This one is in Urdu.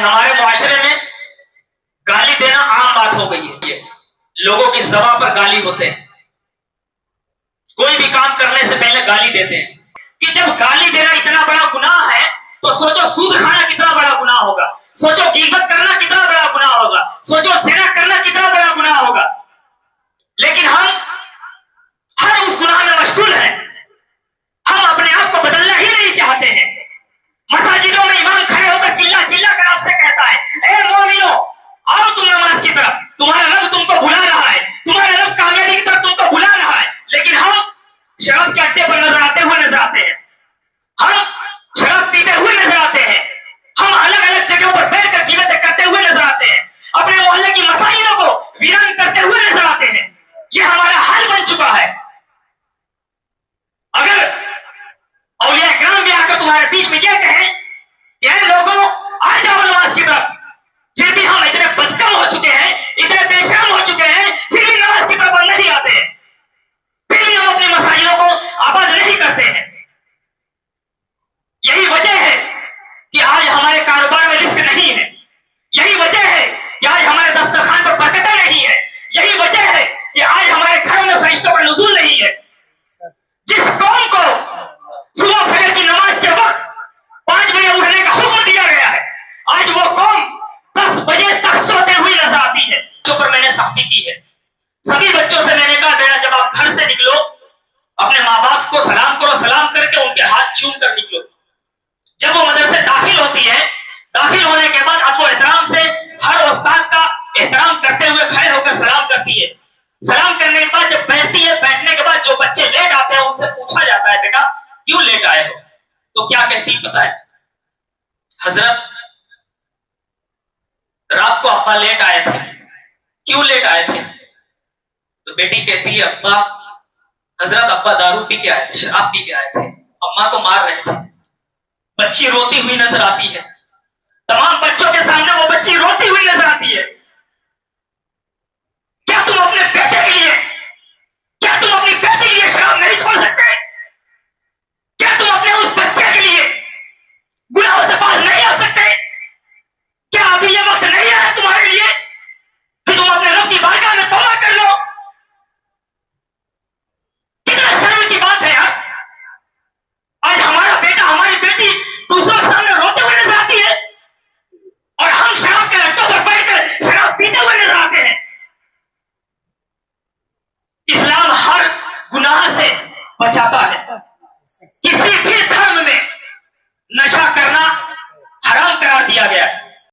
ہمارے معاشرے میں گالی دینا عام بات ہو گئی ہے. لوگوں کی زبان پر گالی ہوتے ہیں. کوئی بھی کام کرنے سے پہلے گالی دیتے ہیں. کہ جب گالی دینا اتنا بڑا گناہ ہے تو سوچو سود کھانا کتنا بڑا گناہ ہوگا. سوچو غیبت کرنا کتنا بڑا گناہ ہوگا. سوچو زنا کرنا کتنا بڑا گناہ ہوگا. لیکن ہم ہر اس گناہ میں مشغول ہیں. ہم اپنے آپ کو بدلنا ہی نہیں چاہتے ہیں. مساجدوں میں امام کھڑے ہو کر چلا چلا کر آپ سے کہتا ہے اے مومنو آؤ تم نماز کی طرف. تمہارا رب تم کو بلا رہا ہے. تمہارا رب کامیابی کی طرف تم کو بلا رہا ہے. لیکن ہم شراب کے اڈے پر نظر آتے ہوئے نظر آتے ہیں. ہم شراب پیتے ہوئے نظر آتے ہیں. ہم الگ الگ جگہوں پر بیٹھ کر غیبتیں کرتے ہوئے نظر آتے ہیں. اپنے محلے کی مساجدوں کو ویران کرتے ہوئے نظر آتے ہیں. یہ ہمارا حال بن چکا ہے. اگر اولیاء کرام بھی آ کر تمہارے بیچ میں یہ کہیں کہ اے لوگوں آ جاؤ نماز کی طرف, پھر بھی ہم اتنے بدکم ہو چکے ہیں, اتنے بے شرم ہو چکے ہیں, پھر بھی نماز کی طرف ہم نہیں آتے ہیں. پھر بھی ہم اپنی مساجدوں کو آباد نہیں کرتے ہیں. یہی وجہ ہے کہ آج ہمارے کاروبار میں رزق نہیں ہے. یہی وجہ ہے کہ آج ہمارے دسترخوان پر برکتیں نہیں ہے. یہی وجہ ہے کہ آج ہمارے گھروں میں فرشتوں پر نزول نہیں ہے. جس قوم کو صبح فجر کی نماز کے وقت 5 بجے اٹھنے کا حکم دیا گیا ہے, آج وہ قوم 10 بجے تک سوتے ہوئی نظر آتی ہے. جو پر میں نے سختی کی ہے. سبھی بچوں سے میں نے کہا بیٹا جب آپ گھر سے نکلو اپنے ماں باپ کو سلام کرو, سلام کر کے ان کے ہاتھ چوم کر نکلو. جب وہ مدرسے داخل ہوتی ہے, داخل ہونے کے بعد اب وہ احترام سے ہر استاد کا احترام کرتے ہوئے کھڑے ہو کر سلام کرتی ہے. سلام کرنے کے بعد جب بیٹھتی ہے, بیٹھنے کے بعد جو بچے لیٹ آتے ہیں ان سے پوچھا جاتا ہے بیٹا کیوں لیٹ آئے ہو, تو کیا کہتی پتہ ہے, حضرت رات کو ابا لیٹ آئے تھے. کیوں لیٹ آئے تھے؟ تو بیٹی کہتی ہے ابا حضرت ابا دارو پی کے آئے تھے, شراب پی کے آئے تھے, اما کو مار رہے تھے. بچی روتی ہوئی نظر آتی ہے. تمام بچوں کے سامنے وہ بچی روتی ہوئی نظر آتی ہے. کیا تم اپنے بیٹے کے لیے, کیا تم اپنی بیٹی کے لیے شراب نہیں چھوڑ سکتے؟ کیا تم اپنے اس بچے کے لیے گناہوں سے باز نہیں آ سکتے؟ کیا ابھی یہ وقت نہیں آیا تمہارے لیے کہ تم اپنے رب کی بارگاہ میں توبہ کر لو؟ کتنا شرم کی بات ہے یار. آج ہمارا بیٹا ہماری بیٹی دوسروں کے سامنے روتے ہوئے نظر آتی ہے اور ہم شراب کے اڈوں پر بیٹھ کر شراب پیتے ہوئے نظر آتے ہیں. اسلام ہر گناہ سے بچاتا